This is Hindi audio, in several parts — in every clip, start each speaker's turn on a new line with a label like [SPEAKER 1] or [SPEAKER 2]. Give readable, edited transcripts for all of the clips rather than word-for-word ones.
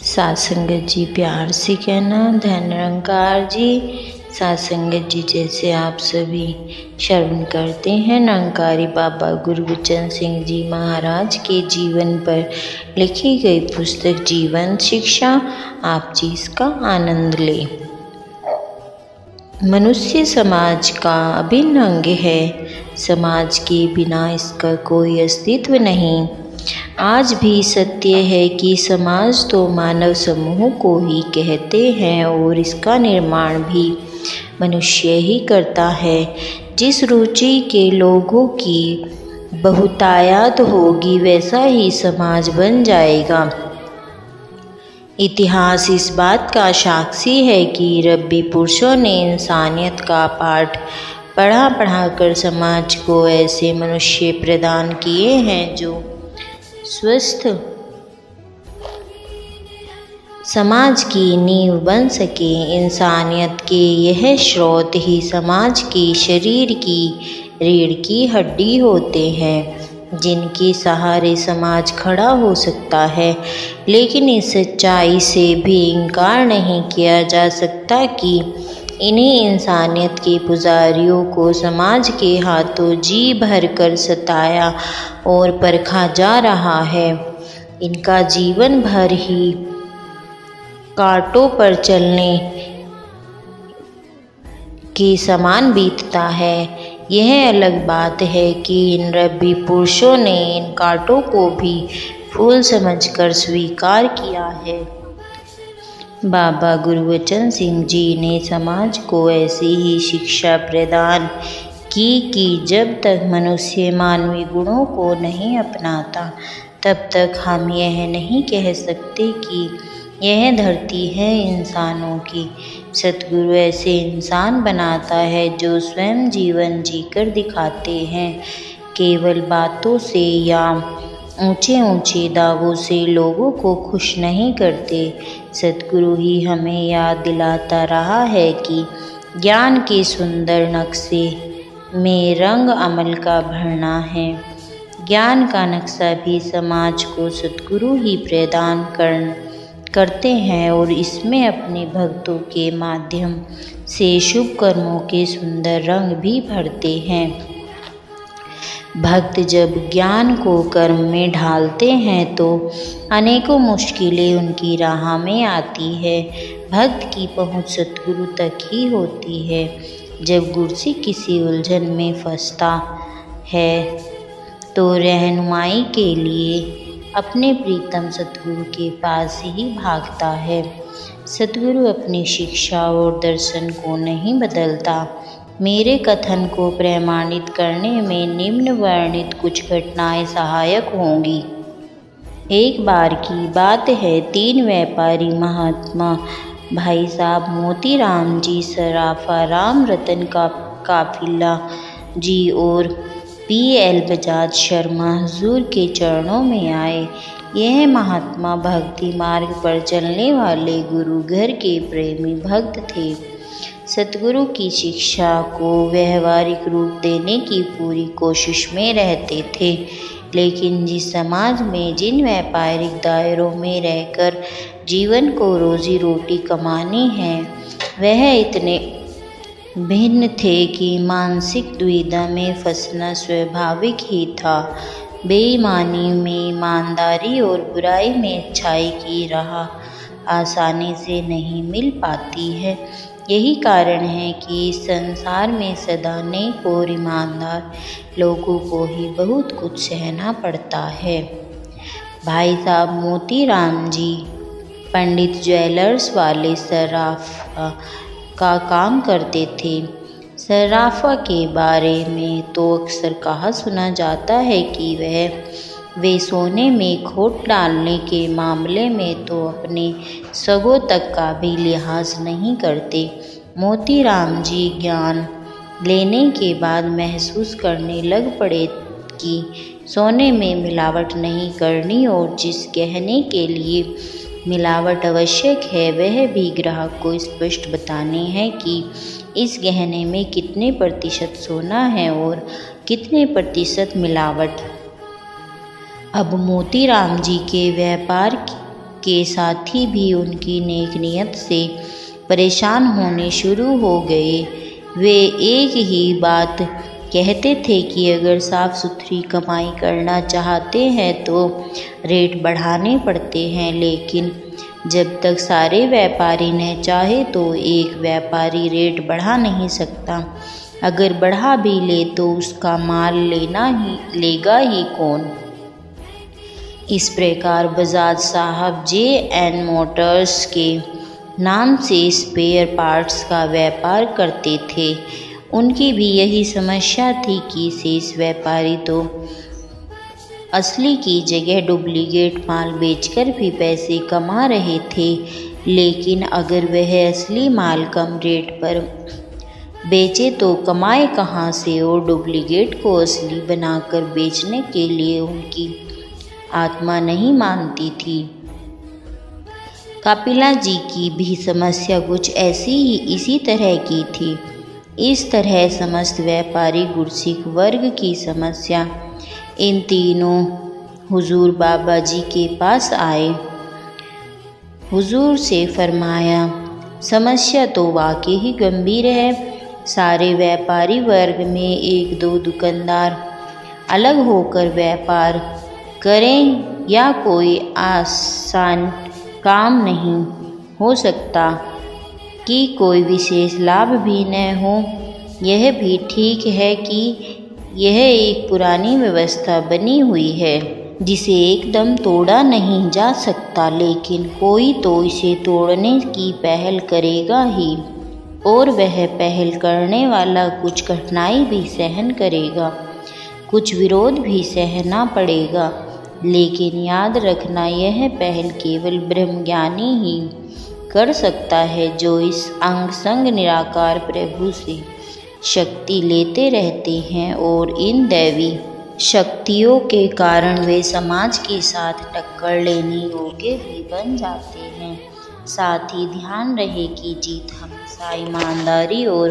[SPEAKER 1] सासंगत जी प्यार से कहना। धन निरंकार जी, सासंगत जी जैसे आप सभी श्रवण करते हैं निरंकारी बाबा गुरबचन सिंह जी महाराज के जीवन पर लिखी गई पुस्तक जीवन शिक्षा, आप जी इसका आनंद लें। मनुष्य समाज का अभिन्न अंग है, समाज के बिना इसका कोई अस्तित्व नहीं। आज भी सत्य है कि समाज तो मानव समूह को ही कहते हैं और इसका निर्माण भी मनुष्य ही करता है। जिस रुचि के लोगों की बहुतायत होगी वैसा ही समाज बन जाएगा। इतिहास इस बात का साक्षी है कि रब्बी पुरुषों ने इंसानियत का पाठ पढ़ा कर समाज को ऐसे मनुष्य प्रदान किए हैं जो स्वस्थ समाज की नींव बन सके। इंसानियत के यह स्रोत ही समाज के शरीर की रीढ़ की हड्डी होते हैं, जिनके सहारे समाज खड़ा हो सकता है। लेकिन इस सच्चाई से भी इनकार नहीं किया जा सकता कि इन्हीं इंसानियत के पुजारियों को समाज के हाथों जी भर कर सताया और परखा जा रहा है। इनका जीवन भर ही कांटों पर चलने के समान बीतता है। यह अलग बात है कि इन रब्बी पुरुषों ने इन कांटों को भी फूल समझकर स्वीकार किया है। बाबा गुरबचन सिंह जी ने समाज को ऐसी ही शिक्षा प्रदान की कि जब तक मनुष्य मानवीय गुणों को नहीं अपनाता तब तक हम यह नहीं कह सकते कि यह धरती है इंसानों की। सतगुरु ऐसे इंसान बनाता है जो स्वयं जीवन जीकर दिखाते हैं, केवल बातों से या ऊंचे ऊंचे दावों से लोगों को खुश नहीं करते। सतगुरु ही हमें याद दिलाता रहा है कि ज्ञान के सुंदर नक्शे में रंग अमल का भरना है। ज्ञान का नक्शा भी समाज को सतगुरु ही प्रदान करते हैं और इसमें अपने भक्तों के माध्यम से शुभ कर्मों के सुंदर रंग भी भरते हैं। भक्त जब ज्ञान को कर्म में ढालते हैं तो अनेकों मुश्किलें उनकी राह में आती है। भक्त की पहुँच सतगुरु तक ही होती है। जब गुरसिक किसी उलझन में फंसता है तो रहनुमाई के लिए अपने प्रीतम सतगुरु के पास ही भागता है। सतगुरु अपनी शिक्षा और दर्शन को नहीं बदलता। मेरे कथन को प्रमाणित करने में निम्न वर्णित कुछ घटनाएं सहायक होंगी। एक बार की बात है, 3 व्यापारी महात्मा भाई साहब मोतीराम जी, सराफा राम रतन का काफिला जी और P.L. बजाज शर्मा हुजूर के चरणों में आए। यह महात्मा भक्ति मार्ग पर चलने वाले गुरु घर के प्रेमी भक्त थे। सतगुरु की शिक्षा को व्यवहारिक रूप देने की पूरी कोशिश में रहते थे, लेकिन जिस समाज में जिन व्यापारिक दायरों में रहकर जीवन को रोजी रोटी कमानी है वह इतने भिन्न थे कि मानसिक दुविधा में फंसना स्वाभाविक ही था। बेईमानी में ईमानदारी और बुराई में अच्छाई की राह आसानी से नहीं मिल पाती है। यही कारण है कि इस संसार में सदा नेक और ईमानदार लोगों को ही बहुत कुछ सहना पड़ता है। भाई साहब मोतीराम जी पंडित ज्वेलर्स वाले सराफा का काम करते थे। सराफा के बारे में तो अक्सर कहा सुना जाता है कि वे सोने में खोट डालने के मामले में तो अपने सगों तक का भी लिहाज नहीं करते। मोतीराम जी ज्ञान लेने के बाद महसूस करने लग पड़े कि सोने में मिलावट नहीं करनी और जिस गहने के लिए मिलावट आवश्यक है वह भी ग्राहक को स्पष्ट बतानी है कि इस गहने में कितने प्रतिशत सोना है और कितने प्रतिशत मिलावट। अब मोतीराम जी के व्यापार के साथी भी उनकी नेक नीयत से परेशान होने शुरू हो गए। वे एक ही बात कहते थे कि अगर साफ सुथरी कमाई करना चाहते हैं तो रेट बढ़ाने पड़ते हैं, लेकिन जब तक सारे व्यापारी न चाहे तो एक व्यापारी रेट बढ़ा नहीं सकता। अगर बढ़ा भी ले तो उसका माल लेगा ही कौन। इस प्रकार बजाज साहब जे.एन. मोटर्स के नाम से स्पेयर पार्ट्स का व्यापार करते थे। उनकी भी यही समस्या थी कि शेष व्यापारी तो असली की जगह डुप्लीकेट माल बेचकर भी पैसे कमा रहे थे, लेकिन अगर वह असली माल कम रेट पर बेचे तो कमाए कहाँ से, और डुप्लीकेट को असली बनाकर बेचने के लिए उनकी आत्मा नहीं मानती थी। कपिला जी की भी समस्या कुछ ऐसी ही इसी तरह की थी। इस तरह समस्त व्यापारी गुरसिख वर्ग की समस्या। इन तीनों हुजूर बाबा जी के पास आए। हुजूर से फरमाया, समस्या तो वाकई ही गंभीर है। सारे व्यापारी वर्ग में एक दो दुकानदार अलग होकर व्यापार करें या कोई आसान काम नहीं हो सकता कि कोई विशेष लाभ भी न हो। यह भी ठीक है कि यह एक पुरानी व्यवस्था बनी हुई है जिसे एकदम तोड़ा नहीं जा सकता, लेकिन कोई तो इसे तोड़ने की पहल करेगा ही, और वह पहल करने वाला कुछ कठिनाई भी सहन करेगा, कुछ विरोध भी सहना पड़ेगा। लेकिन याद रखना, यह पहल केवल ब्रह्मज्ञानी ही कर सकता है, जो इस अंग संग निराकार प्रभु से शक्ति लेते रहते हैं, और इन दैवी शक्तियों के कारण वे समाज के साथ टक्कर लेने योग्य भी बन जाते हैं। साथ ही ध्यान रहे कि जीत हमेशा ईमानदारी और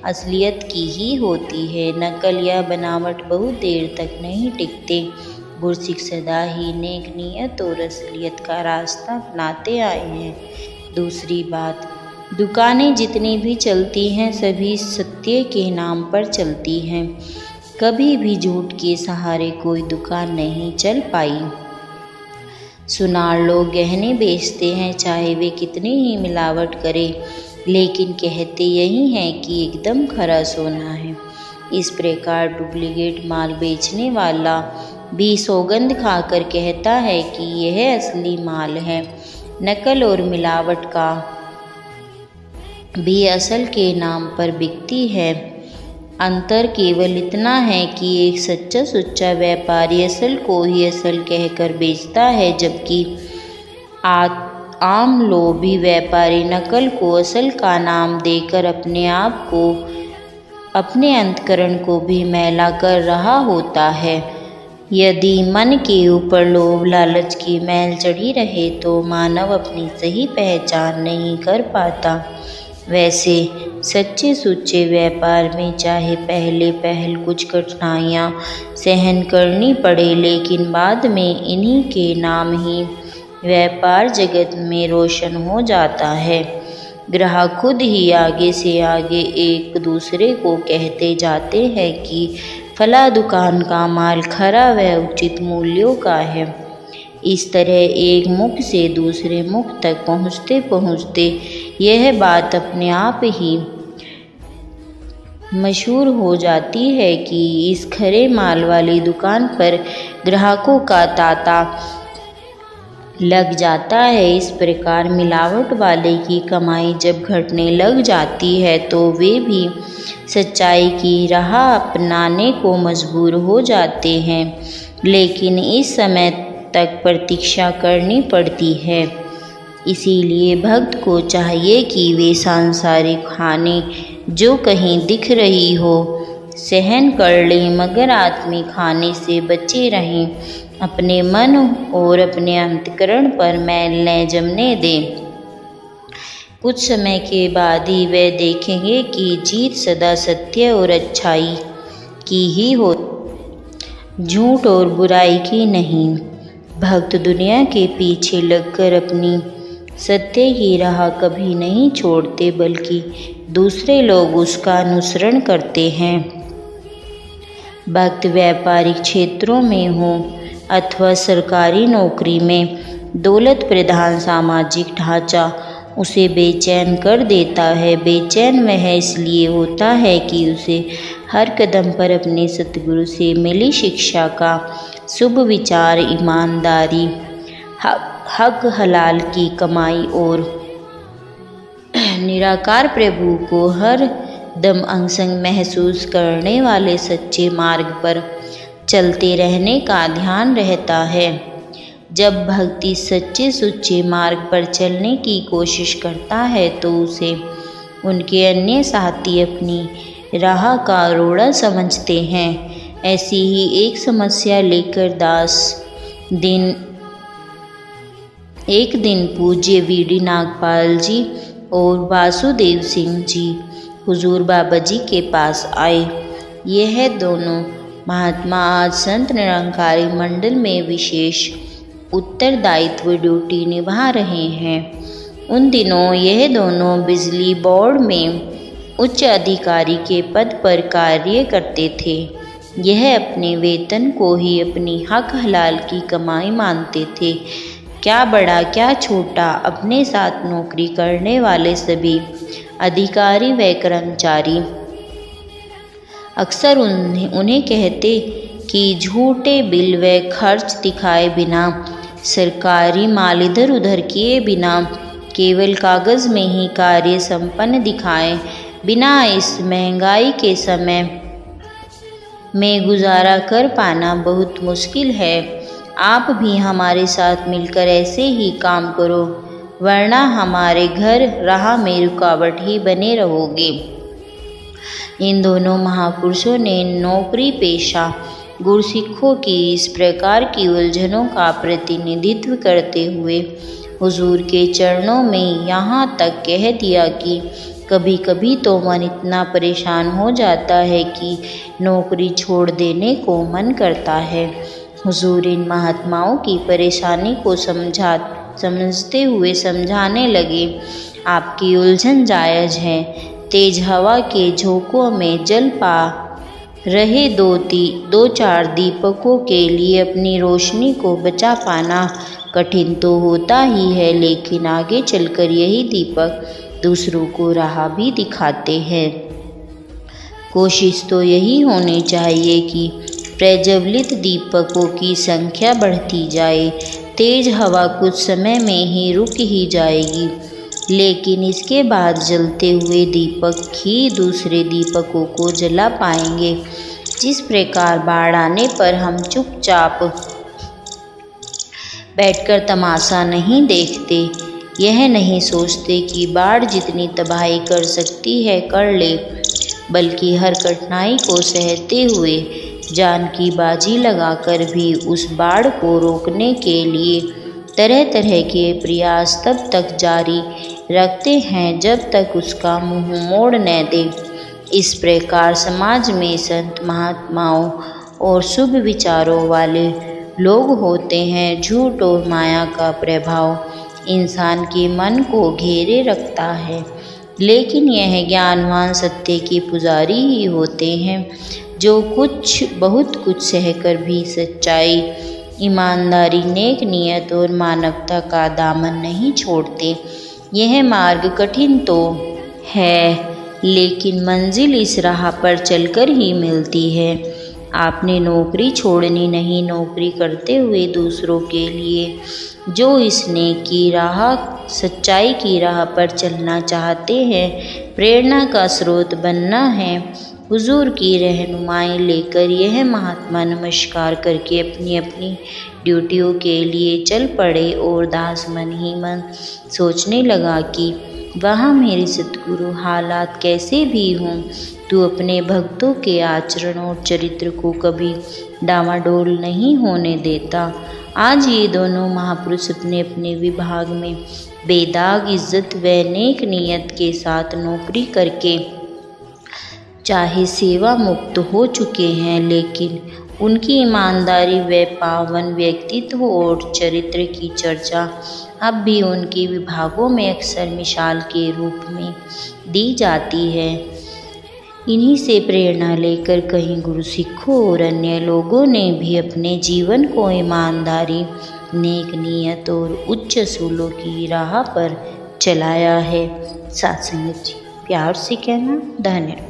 [SPEAKER 1] असलियत की ही होती है। नकल या बनावट बहुत देर तक नहीं टिकते। गुरसिख सदा ही नेक नीयत और असलियत का रास्ता अपनाते आए हैं। दूसरी बात, दुकानें जितनी भी चलती हैं सभी सत्य के नाम पर चलती हैं। कभी भी झूठ के सहारे कोई दुकान नहीं चल पाई। सुनार लोग गहने बेचते हैं, चाहे वे कितनी ही मिलावट करें, लेकिन कहते यही हैं कि एकदम खरा सोना है। इस प्रकार डुप्लीकेट माल बेचने वाला भी सौगंध खाकर कहता है कि यह असली माल है। नकल और मिलावट का भी असल के नाम पर बिकती है। अंतर केवल इतना है कि एक सच्चा सुच्चा व्यापारी असल को ही असल कहकर बेचता है, जबकि आम लोभी व्यापारी नकल को असल का नाम देकर अपने आप को, अपने अंतकरण को भी मैला कर रहा होता है। यदि मन के ऊपर लोभ लालच की मैल चढ़ी रहे तो मानव अपनी सही पहचान नहीं कर पाता। वैसे सच्चे सुच्चे व्यापार में चाहे पहल कुछ कठिनाइयाँ सहन करनी पड़े, लेकिन बाद में इन्हीं के नाम ही व्यापार जगत में रोशन हो जाता है। ग्राहक खुद ही आगे से आगे एक दूसरे को कहते जाते हैं कि फला दुकान का माल खरा व उचित मूल्यों का है। इस तरह एक मुख से दूसरे मुख तक पहुँचते पहुँचते यह बात अपने आप ही मशहूर हो जाती है कि इस खरे माल वाली दुकान पर ग्राहकों का तांता लग जाता है। इस प्रकार मिलावट वाले की कमाई जब घटने लग जाती है तो वे भी सच्चाई की राह अपनाने को मजबूर हो जाते हैं, लेकिन इस समय तक प्रतीक्षा करनी पड़ती है। इसीलिए भक्त को चाहिए कि वे सांसारिक हानि जो कहीं दिख रही हो सहन कर लें, मगर आत्मिक हानि से बचे रहें। अपने मन और अपने अंतकरण पर मैल न जमने दें। कुछ समय के बाद ही वे देखेंगे कि जीत सदा सत्य और अच्छाई की ही हो, झूठ और बुराई की नहीं। भक्त दुनिया के पीछे लगकर अपनी सत्य की राह कभी नहीं छोड़ते, बल्कि दूसरे लोग उसका अनुसरण करते हैं। भक्त व्यापारिक क्षेत्रों में हो अथवा सरकारी नौकरी में, दौलत प्रधान सामाजिक ढांचा उसे बेचैन कर देता है। बेचैन वह इसलिए होता है कि उसे हर कदम पर अपने सतगुरु से मिली शिक्षा का शुभ विचार, ईमानदारी, हक हलाल की कमाई और निराकार प्रभु को हर दम अंग-संग महसूस करने वाले सच्चे मार्ग पर चलते रहने का ध्यान रहता है। जब भक्ति सच्चे सुच्चे मार्ग पर चलने की कोशिश करता है तो उसे उनके अन्य साथी अपनी राह का रोड़ा समझते हैं। ऐसी ही एक समस्या लेकर दास एक दिन पूज्य वीडी नागपाल जी और वासुदेव सिंह जी हुजूर बाबा जी के पास आए। यह दोनों महात्मा आज संत निरंकारी मंडल में विशेष उत्तरदायित्व ड्यूटी निभा रहे हैं। उन दिनों यह दोनों बिजली बोर्ड में उच्च अधिकारी के पद पर कार्य करते थे। यह अपने वेतन को ही अपनी हक हलाल की कमाई मानते थे। क्या बड़ा क्या छोटा, अपने साथ नौकरी करने वाले सभी अधिकारी व कर्मचारी अक्सर उन्हें कहते कि झूठे बिल व खर्च दिखाए बिना, सरकारी माल इधर उधर किए बिना, केवल कागज़ में ही कार्य संपन्न दिखाए बिना इस महंगाई के समय में गुजारा कर पाना बहुत मुश्किल है। आप भी हमारे साथ मिलकर ऐसे ही काम करो, वरना हमारे घर राह में रुकावट ही बने रहोगे। इन दोनों महापुरुषों ने नौकरी पेशा गुरसिखों की इस प्रकार की उलझनों का प्रतिनिधित्व करते हुए हुजूर के चरणों में यहाँ तक कह दिया कि कभी कभी तो मन इतना परेशान हो जाता है कि नौकरी छोड़ देने को मन करता है। हुजूर इन महात्माओं की परेशानी को समझते हुए समझाने लगे, आपकी उलझन जायज़ है। तेज हवा के झोंकों में जल पा रहे दो चार दीपकों के लिए अपनी रोशनी को बचा पाना कठिन तो होता ही है, लेकिन आगे चलकर यही दीपक दूसरों को राह भी दिखाते हैं। कोशिश तो यही होनी चाहिए कि प्रज्वलित दीपकों की संख्या बढ़ती जाए। तेज हवा कुछ समय में ही रुक ही जाएगी, लेकिन इसके बाद जलते हुए दीपक ही दूसरे दीपकों को जला पाएंगे। जिस प्रकार बाढ़ आने पर हम चुपचाप बैठकर तमाशा नहीं देखते, यह नहीं सोचते कि बाढ़ जितनी तबाही कर सकती है कर ले, बल्कि हर कठिनाई को सहते हुए जान की बाजी लगाकर भी उस बाढ़ को रोकने के लिए तरह तरह के प्रयास तब तक जारी रखते हैं जब तक उसका मुंह मोड़ न दे। इस प्रकार समाज में संत महात्माओं और शुभ विचारों वाले लोग होते हैं। झूठ और माया का प्रभाव इंसान के मन को घेरे रखता है, लेकिन यह ज्ञानवान सत्य के पुजारी ही होते हैं जो बहुत कुछ सहकर भी सच्चाई, ईमानदारी, नेक नियत और मानवता का दामन नहीं छोड़ते। यह मार्ग कठिन तो है, लेकिन मंजिल इस राह पर चलकर ही मिलती है। आपने नौकरी छोड़नी नहीं, नौकरी करते हुए दूसरों के लिए जो इस नेक की राह, सच्चाई की राह पर चलना चाहते हैं, प्रेरणा का स्रोत बनना है। हुजूर की रहनुमाई लेकर यह महात्मा नमस्कार करके अपनी अपनी ड्यूटियों के लिए चल पड़े और दास मन ही मन सोचने लगा कि वहाँ मेरे सतगुरु हालात कैसे भी हों, तू अपने भक्तों के आचरण और चरित्र को कभी डामाडोल नहीं होने देता। आज ये दोनों महापुरुष अपने अपने विभाग में बेदाग इज्जत व नेक नियत के साथ नौकरी करके चाहे सेवा मुक्त हो चुके हैं, लेकिन उनकी ईमानदारी व पावन व्यक्तित्व और चरित्र की चर्चा अब भी उनके विभागों में अक्सर मिसाल के रूप में दी जाती है। इन्हीं से प्रेरणा लेकर कई गुरु सिखों और अन्य लोगों ने भी अपने जीवन को ईमानदारी, नेक नीयत और उच्च असूलों की राह पर चलाया है। साथ संगत जी, प्यार से कहना धन्यवाद।